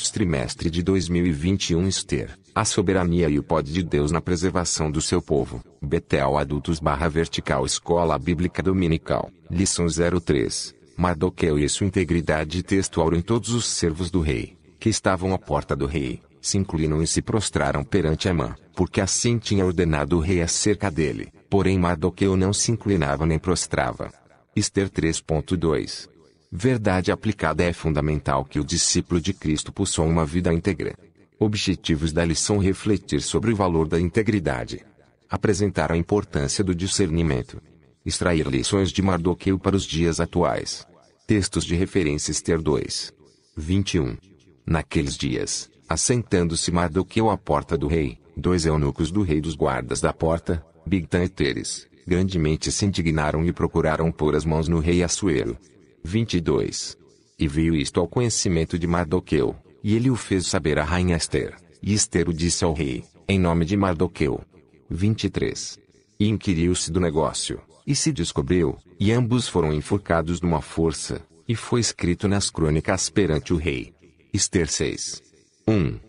Trimestre de 2021 Esther, a soberania e o poder de Deus na preservação do seu povo. Betel Adultos/Vertical Escola Bíblica Dominical. Lição 03. Mardoqueu e sua integridade textual. Em todos os servos do rei, que estavam à porta do rei, se inclinam e se prostraram perante Amã, porque assim tinha ordenado o rei acerca dele. Porém Mardoqueu não se inclinava nem prostrava. Esther 3.2. Verdade aplicada. É fundamental que o discípulo de Cristo possua uma vida íntegra. Objetivos da lição: refletir sobre o valor da integridade, apresentar a importância do discernimento, extrair lições de Mardoqueu para os dias atuais. Textos de referência: Esther 2:21. Naqueles dias, assentando-se Mardoqueu à porta do rei, 2 eunucos do rei dos guardas da porta, Bigtan e Teres, grandemente se indignaram e procuraram pôr as mãos no rei Assuero. 22. E veio isto ao conhecimento de Mardoqueu, e ele o fez saber à rainha Esther, e Esther o disse ao rei, em nome de Mardoqueu. 23. E inquiriu-se do negócio, e se descobriu, e ambos foram enforcados numa força, e foi escrito nas crônicas perante o rei. Esther 6:1.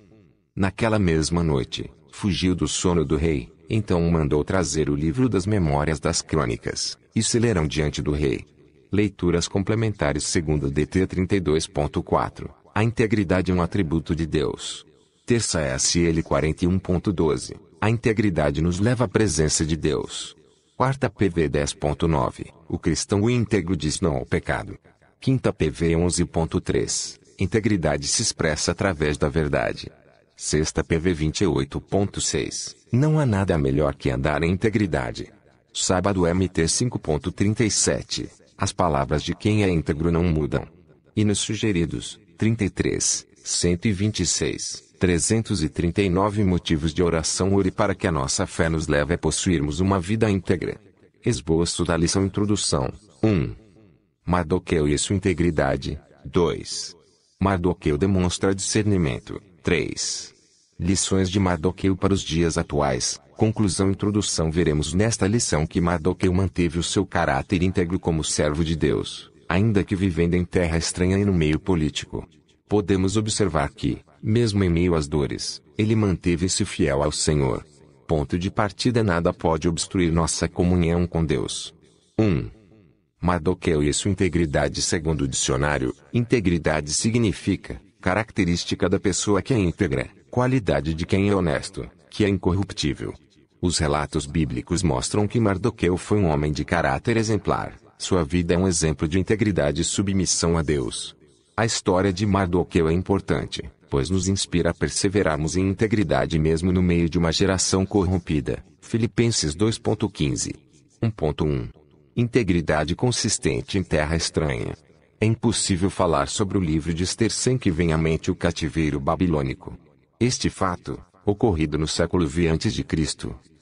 Naquela mesma noite, fugiu do sono do rei, então mandou trazer o livro das memórias das crônicas, e se lerão diante do rei. Leituras complementares. Segundo DT 32.4. A integridade é um atributo de Deus. Terça SL 41.12. A integridade nos leva à presença de Deus. Quarta PV 10.9. O cristão íntegro diz não ao pecado. Quinta PV 11.3. Integridade se expressa através da verdade. Sexta PV 28.6. Não há nada melhor que andar em integridade. Sábado MT 5.37. As palavras de quem é íntegro não mudam. E nos sugeridos, 33, 126, 339 motivos de oração. Ore para que a nossa fé nos leve a possuirmos uma vida íntegra. Esboço da lição: Introdução. 1. Mardoqueu e sua integridade. 2. Mardoqueu demonstra discernimento. 3. Lições de Mardoqueu para os dias atuais. Conclusão. Introdução. Veremos nesta lição que Mardoqueu manteve o seu caráter íntegro como servo de Deus, ainda que vivendo em terra estranha e no meio político. Podemos observar que, mesmo em meio às dores, ele manteve-se fiel ao Senhor. Ponto de partida: nada pode obstruir nossa comunhão com Deus. 1. Mardoqueu e sua integridade. Segundo o dicionário, integridade significa característica da pessoa que é íntegra, qualidade de quem é honesto, que é incorruptível. Os relatos bíblicos mostram que Mardoqueu foi um homem de caráter exemplar. Sua vida é um exemplo de integridade e submissão a Deus. A história de Mardoqueu é importante, pois nos inspira a perseverarmos em integridade mesmo no meio de uma geração corrompida. Filipenses 2.15. 1.1. Integridade consistente em terra estranha. É impossível falar sobre o livro de Esther sem que venha à mente o cativeiro babilônico. Este fato, ocorrido no século V a.C.,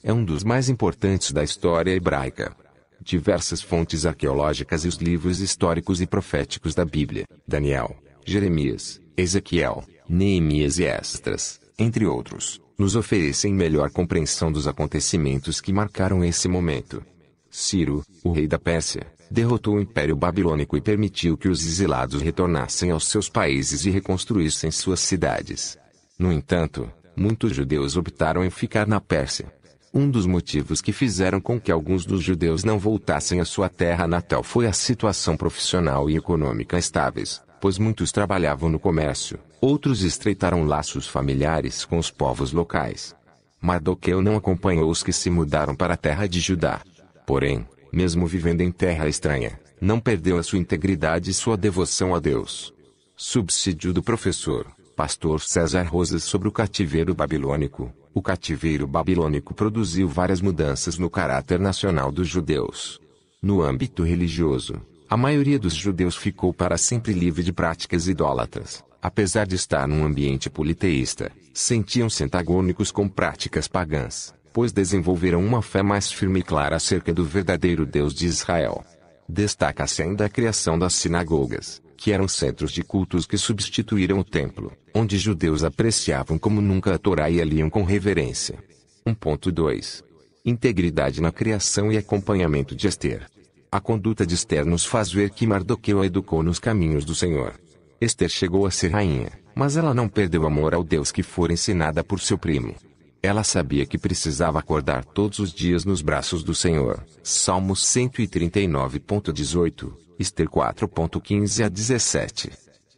é um dos mais importantes da história hebraica. Diversas fontes arqueológicas e os livros históricos e proféticos da Bíblia, Daniel, Jeremias, Ezequiel, Neemias e Esdras, entre outros, nos oferecem melhor compreensão dos acontecimentos que marcaram esse momento. Ciro, o rei da Pérsia, derrotou o Império Babilônico e permitiu que os exilados retornassem aos seus países e reconstruíssem suas cidades. No entanto, muitos judeus optaram em ficar na Pérsia. Um dos motivos que fizeram com que alguns dos judeus não voltassem à sua terra natal foi a situação profissional e econômica estáveis, pois muitos trabalhavam no comércio, outros estreitaram laços familiares com os povos locais. Mardoqueu não acompanhou os que se mudaram para a terra de Judá. Porém, mesmo vivendo em terra estranha, não perdeu a sua integridade e sua devoção a Deus. Subsídio do professor, pastor César Rosas sobre o cativeiro babilônico. O cativeiro babilônico produziu várias mudanças no caráter nacional dos judeus. No âmbito religioso, a maioria dos judeus ficou para sempre livre de práticas idólatras. Apesar de estar num ambiente politeísta, sentiam-se antagônicos com práticas pagãs, pois desenvolveram uma fé mais firme e clara acerca do verdadeiro Deus de Israel. Destaca-se ainda a criação das sinagogas, que eram centros de cultos que substituíram o templo, onde judeus apreciavam como nunca a Torá e a liam com reverência. 1.2. Integridade na criação e acompanhamento de Esther. A conduta de Esther nos faz ver que Mardoqueu a educou nos caminhos do Senhor. Esther chegou a ser rainha, Mas ela não perdeu o amor ao Deus que fora ensinada por seu primo. Ela sabia que precisava acordar todos os dias nos braços do Senhor. Salmos 139.18, Ester 4.15 a 17.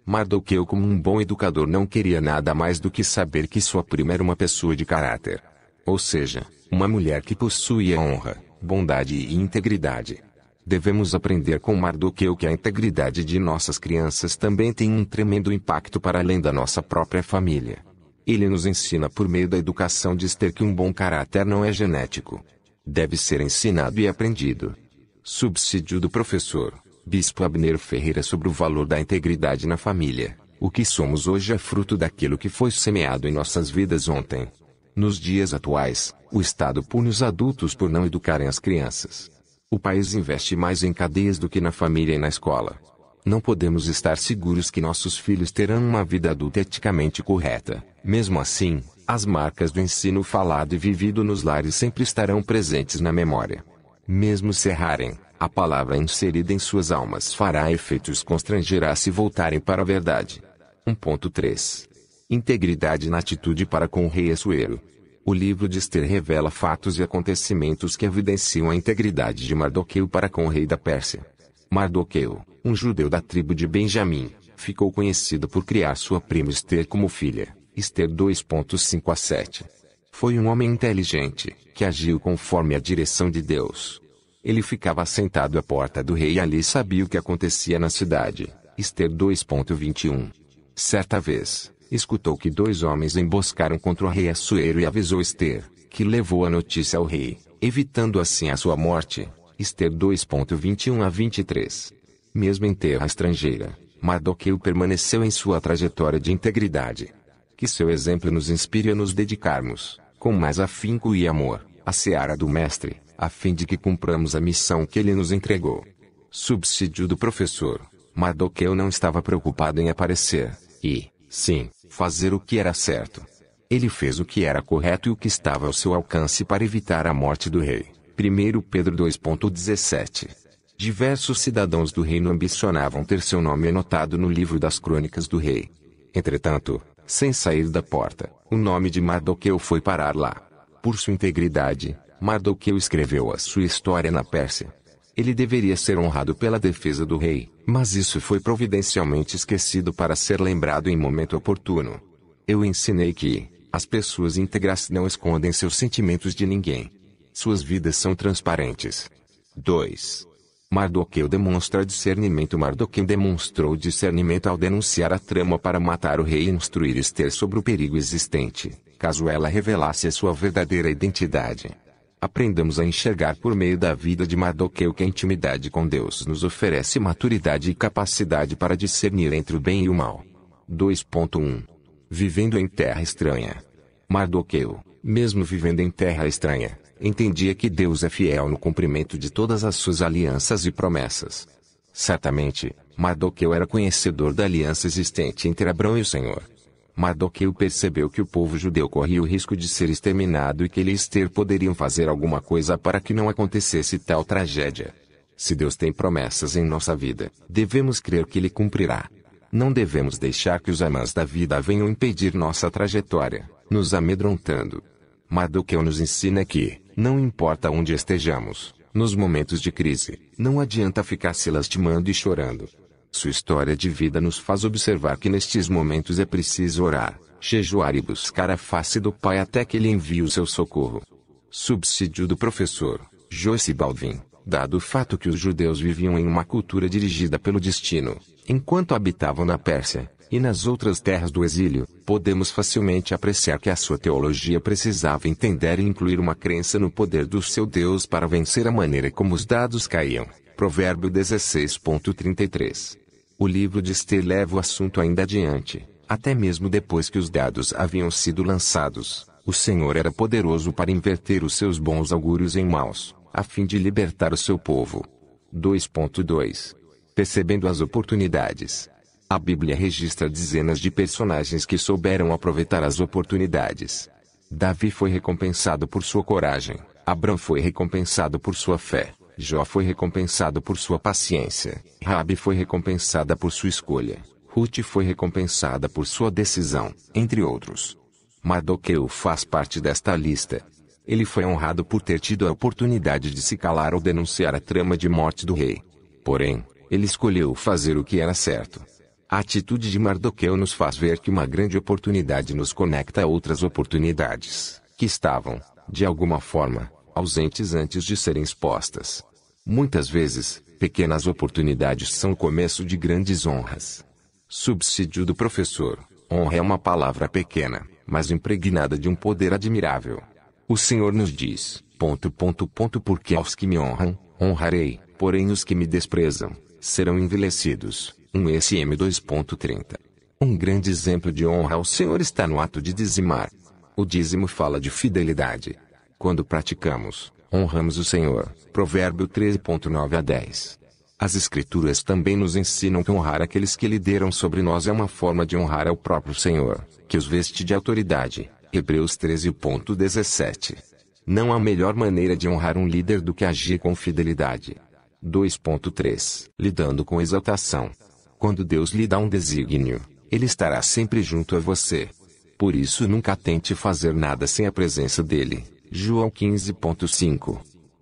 Mardoqueu, como um bom educador, não queria nada mais do que saber que sua prima era uma pessoa de caráter. Ou seja, uma mulher que possuía honra, bondade e integridade. Devemos aprender com Mardoqueu que a integridade de nossas crianças também tem um tremendo impacto para além da nossa própria família. Ele nos ensina por meio da educação de Ester que um bom caráter não é genético. Deve ser ensinado e aprendido. Subsídio do professor, Bispo Abner Ferreira, sobre o valor da integridade na família. O que somos hoje é fruto daquilo que foi semeado em nossas vidas ontem. Nos dias atuais, o Estado pune os adultos por não educarem as crianças. O país investe mais em cadeias do que na família e na escola. Não podemos estar seguros que nossos filhos terão uma vida adulta eticamente correta. Mesmo assim, as marcas do ensino falado e vivido nos lares sempre estarão presentes na memória. Mesmo se errarem, a palavra inserida em suas almas fará efeito e os constrangerá se voltarem para a verdade. 1.3. Integridade na atitude para com o rei Assuero. O livro de Ester revela fatos e acontecimentos que evidenciam a integridade de Mardoqueu para com o rei da Pérsia. Mardoqueu, um judeu da tribo de Benjamim, ficou conhecido por criar sua prima Ester como filha. Ester 2.5 a 7. Foi um homem inteligente, que agiu conforme a direção de Deus. Ele ficava sentado à porta do rei e ali sabia o que acontecia na cidade. Ester 2.21. Certa vez, escutou que 2 homens emboscaram contra o rei Assuero e avisou Ester, que levou a notícia ao rei, evitando assim a sua morte. Ester 2.21 a 23. Mesmo em terra estrangeira, Mardoqueu permaneceu em sua trajetória de integridade. Que seu exemplo nos inspire a nos dedicarmos, com mais afinco e amor, à seara do Mestre, a fim de que cumpramos a missão que ele nos entregou. Subsídio do professor. Mardoqueu não estava preocupado em aparecer, e, sim, fazer o que era certo. Ele fez o que era correto e o que estava ao seu alcance para evitar a morte do rei. 1 Pedro 2.17. Diversos cidadãos do reino ambicionavam ter seu nome anotado no livro das crônicas do rei. Entretanto, sem sair da porta, o nome de Mardoqueu foi parar lá. Por sua integridade, Mardoqueu escreveu a sua história na Pérsia. Ele deveria ser honrado pela defesa do rei, mas isso foi providencialmente esquecido para ser lembrado em momento oportuno. Eu ensinei que as pessoas íntegras não escondem seus sentimentos de ninguém. Suas vidas são transparentes. 2. Mardoqueu demonstra discernimento. Mardoqueu demonstrou discernimento ao denunciar a trama para matar o rei e instruir Ester sobre o perigo existente, caso ela revelasse a sua verdadeira identidade. Aprendamos a enxergar por meio da vida de Mardoqueu que a intimidade com Deus nos oferece maturidade e capacidade para discernir entre o bem e o mal. 2.1. Vivendo em terra estranha. Mardoqueu, mesmo vivendo em terra estranha, entendia que Deus é fiel no cumprimento de todas as suas alianças e promessas. Certamente, Mardoqueu era conhecedor da aliança existente entre Abrão e o Senhor. Mardoqueu percebeu que o povo judeu corria o risco de ser exterminado e que ele e Ester poderiam fazer alguma coisa para que não acontecesse tal tragédia. Se Deus tem promessas em nossa vida, devemos crer que Ele cumprirá. Não devemos deixar que os amãs da vida venham impedir nossa trajetória, nos amedrontando. Mardoqueu nos ensina que, não importa onde estejamos, nos momentos de crise, não adianta ficar se lastimando e chorando. Sua história de vida nos faz observar que nestes momentos é preciso orar, jejuar e buscar a face do Pai até que Ele envie o seu socorro. Subsídio do professor, Joyce Baldwin. Dado o fato que os judeus viviam em uma cultura dirigida pelo destino, enquanto habitavam na Pérsia e nas outras terras do exílio, podemos facilmente apreciar que a sua teologia precisava entender e incluir uma crença no poder do seu Deus para vencer a maneira como os dados caíam. Provérbio 16.33. O livro de Ester leva o assunto ainda adiante, até mesmo depois que os dados haviam sido lançados. O Senhor era poderoso para inverter os seus bons augúrios em maus, a fim de libertar o seu povo. 2.2. Percebendo as oportunidades. A Bíblia registra dezenas de personagens que souberam aproveitar as oportunidades. Davi foi recompensado por sua coragem, Abrão foi recompensado por sua fé, Jó foi recompensado por sua paciência, Raabe foi recompensada por sua escolha, Ruth foi recompensada por sua decisão, entre outros. Mardoqueu faz parte desta lista. Ele foi honrado por ter tido a oportunidade de se calar ou denunciar a trama de morte do rei. Porém, ele escolheu fazer o que era certo. A atitude de Mardoqueu nos faz ver que uma grande oportunidade nos conecta a outras oportunidades, que estavam, de alguma forma, ausentes antes de serem expostas. Muitas vezes, pequenas oportunidades são o começo de grandes honras. Subsídio do professor. Honra é uma palavra pequena, mas impregnada de um poder admirável. O Senhor nos diz, ... porque aos que me honram, honrarei, porém os que me desprezam, serão envelhecidos. 1 SM 2.30. Um grande exemplo de honra ao Senhor está no ato de dizimar. O dízimo fala de fidelidade. Quando praticamos, honramos o Senhor. Provérbio 13.9-10. As Escrituras também nos ensinam que honrar aqueles que lideram sobre nós é uma forma de honrar ao próprio Senhor, que os veste de autoridade. Hebreus 13.17. Não há melhor maneira de honrar um líder do que agir com fidelidade. 2.3. Lidando com exaltação. Quando Deus lhe dá um desígnio, Ele estará sempre junto a você. Por isso nunca tente fazer nada sem a presença dEle. João 15.5.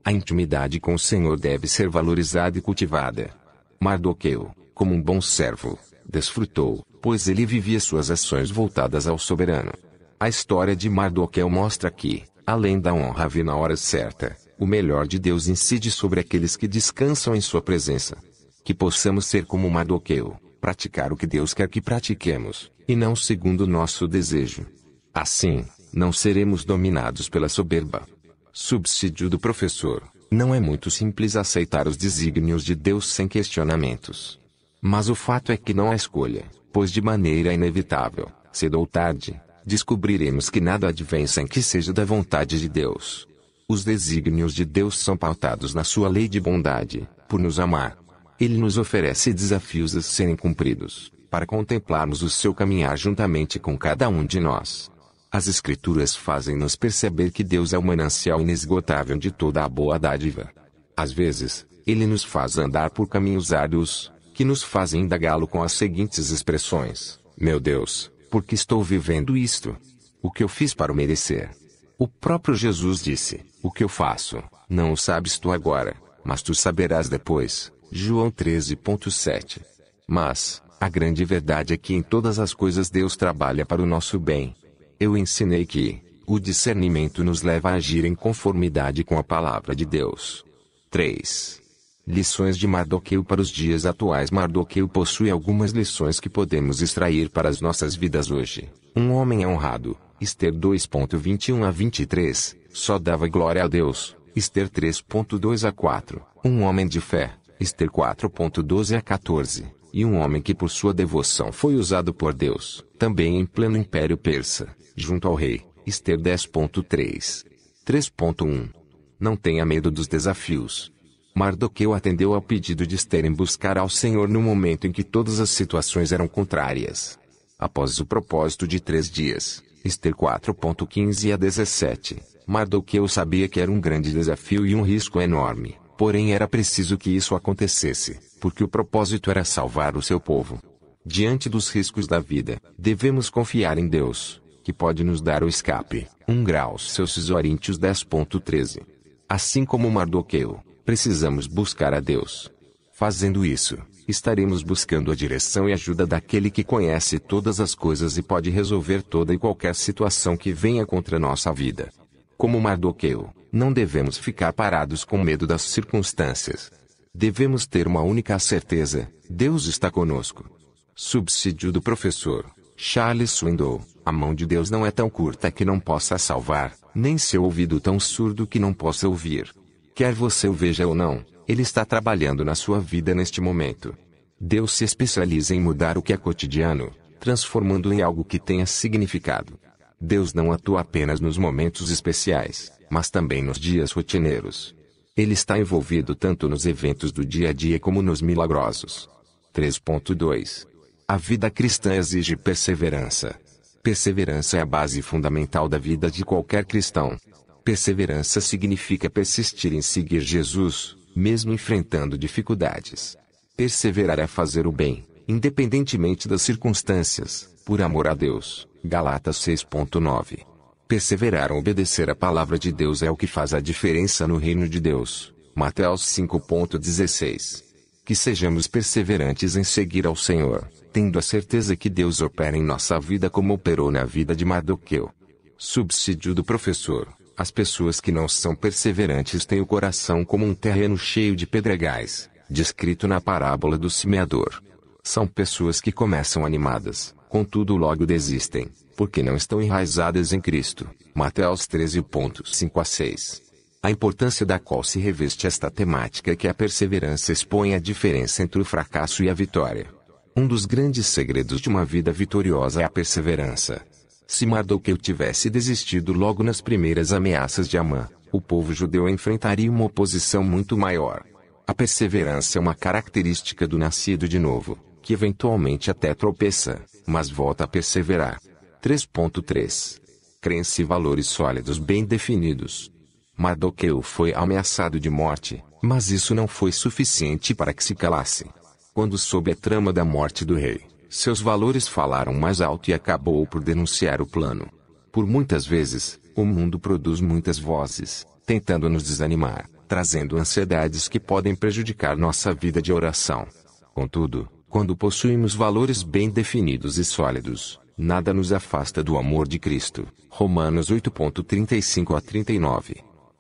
A intimidade com o Senhor deve ser valorizada e cultivada. Mardoqueu, como um bom servo, desfrutou, pois ele vivia suas ações voltadas ao soberano. A história de Mardoqueu mostra que, além da honra vir na hora certa, o melhor de Deus incide sobre aqueles que descansam em sua presença. Que possamos ser como Mardoqueu, praticar o que Deus quer que pratiquemos, e não segundo o nosso desejo. Assim, não seremos dominados pela soberba. Subsídio do professor. Não é muito simples aceitar os desígnios de Deus sem questionamentos. Mas o fato é que não há escolha, pois de maneira inevitável, cedo ou tarde, descobriremos que nada advém sem que seja da vontade de Deus. Os desígnios de Deus são pautados na sua lei de bondade, por nos amar. Ele nos oferece desafios a serem cumpridos, para contemplarmos o seu caminhar juntamente com cada um de nós. As Escrituras fazem-nos perceber que Deus é o manancial inesgotável de toda a boa dádiva. Às vezes, Ele nos faz andar por caminhos árduos, que nos fazem indagá-lo com as seguintes expressões: Meu Deus, por que estou vivendo isto? O que eu fiz para o merecer? O próprio Jesus disse, o que eu faço, não o sabes tu agora, mas tu saberás depois. João 13.7. Mas, a grande verdade é que em todas as coisas Deus trabalha para o nosso bem. Eu ensinei que, o discernimento nos leva a agir em conformidade com a palavra de Deus. 3. Lições de Mardoqueu para os dias atuais. Mardoqueu possui algumas lições que podemos extrair para as nossas vidas hoje. Um homem é honrado. Ester 2.21-23, só dava glória a Deus. Ester 3.2-4. Um homem de fé. Ester 4.12-14. E um homem que por sua devoção foi usado por Deus, também em pleno Império Persa, junto ao rei. Ester 10.3. 3.1. Não tenha medo dos desafios. Mardoqueu atendeu ao pedido de Ester em buscar ao Senhor no momento em que todas as situações eram contrárias. Após o propósito de 3 dias, Ester 4.15-17, Mardoqueu sabia que era um grande desafio e um risco enorme. Porém era preciso que isso acontecesse, porque o propósito era salvar o seu povo. Diante dos riscos da vida, devemos confiar em Deus, que pode nos dar o escape. 1 graus Celsius. Coríntios 10.13. Assim como Mardoqueu, precisamos buscar a Deus. Fazendo isso, estaremos buscando a direção e ajuda daquele que conhece todas as coisas e pode resolver toda e qualquer situação que venha contra nossa vida. Como Mardoqueu, não devemos ficar parados com medo das circunstâncias. Devemos ter uma única certeza: Deus está conosco. Subsídio do professor Charles Swindoll. A mão de Deus não é tão curta que não possa salvar, nem seu ouvido tão surdo que não possa ouvir. Quer você o veja ou não, Ele está trabalhando na sua vida neste momento. Deus se especializa em mudar o que é cotidiano, transformando em algo que tenha significado. Deus não atua apenas nos momentos especiais, mas também nos dias rotineiros. Ele está envolvido tanto nos eventos do dia a dia como nos milagrosos. 3.2. A vida cristã exige perseverança. Perseverança é a base fundamental da vida de qualquer cristão. Perseverança significa persistir em seguir Jesus, mesmo enfrentando dificuldades. Perseverar é fazer o bem, independentemente das circunstâncias, por amor a Deus. Galatas 6:9. Perseverar em obedecer a palavra de Deus é o que faz a diferença no reino de Deus. Mateus 5:16. Que sejamos perseverantes em seguir ao Senhor, tendo a certeza que Deus opera em nossa vida como operou na vida de Mardoqueu. Subsídio do professor. As pessoas que não são perseverantes têm o coração como um terreno cheio de pedregais, descrito na parábola do semeador. São pessoas que começam animadas, contudo logo desistem, porque não estão enraizadas em Cristo. Mateus 13:5-6. A importância da qual se reveste esta temática é que a perseverança expõe a diferença entre o fracasso e a vitória. Um dos grandes segredos de uma vida vitoriosa é a perseverança. Se Mardoqueu tivesse desistido logo nas primeiras ameaças de Amã, o povo judeu enfrentaria uma oposição muito maior. A perseverança é uma característica do nascido de novo, que eventualmente até tropeça, mas volta a perseverar. 3.3. Crença e valores sólidos bem definidos. Mardoqueu foi ameaçado de morte, mas isso não foi suficiente para que se calasse. Quando soube a trama da morte do rei, seus valores falaram mais alto e acabou por denunciar o plano. Por muitas vezes, o mundo produz muitas vozes, tentando nos desanimar, trazendo ansiedades que podem prejudicar nossa vida de oração. Contudo, quando possuímos valores bem definidos e sólidos, nada nos afasta do amor de Cristo. Romanos 8:35-39.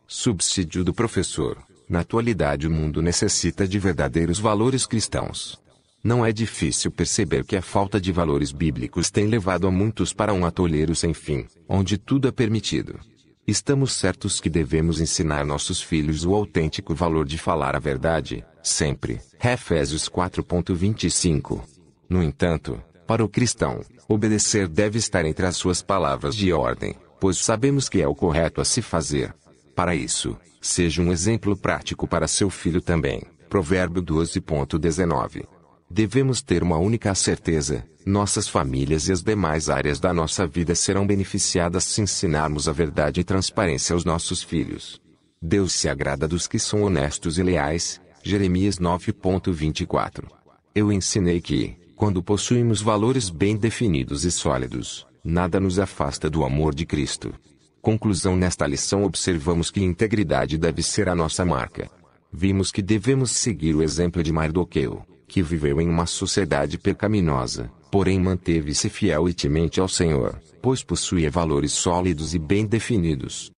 Subsídio do professor. Na atualidade o mundo necessita de verdadeiros valores cristãos. Não é difícil perceber que a falta de valores bíblicos tem levado a muitos para um atoleiro sem fim, onde tudo é permitido. Estamos certos que devemos ensinar nossos filhos o autêntico valor de falar a verdade, sempre. Efésios 4:25. No entanto, para o cristão, obedecer deve estar entre as suas palavras de ordem, pois sabemos que é o correto a se fazer. Para isso, seja um exemplo prático para seu filho também. Provérbio 12:19. Devemos ter uma única certeza: nossas famílias e as demais áreas da nossa vida serão beneficiadas se ensinarmos a verdade e transparência aos nossos filhos. Deus se agrada dos que são honestos e leais. Jeremias 9:24. Eu ensinei que, quando possuímos valores bem definidos e sólidos, nada nos afasta do amor de Cristo. Conclusão: nesta lição observamos que integridade deve ser a nossa marca. Vimos que devemos seguir o exemplo de Mardoqueu, que viveu em uma sociedade pecaminosa, porém manteve-se fiel e temente ao Senhor, pois possuía valores sólidos e bem definidos.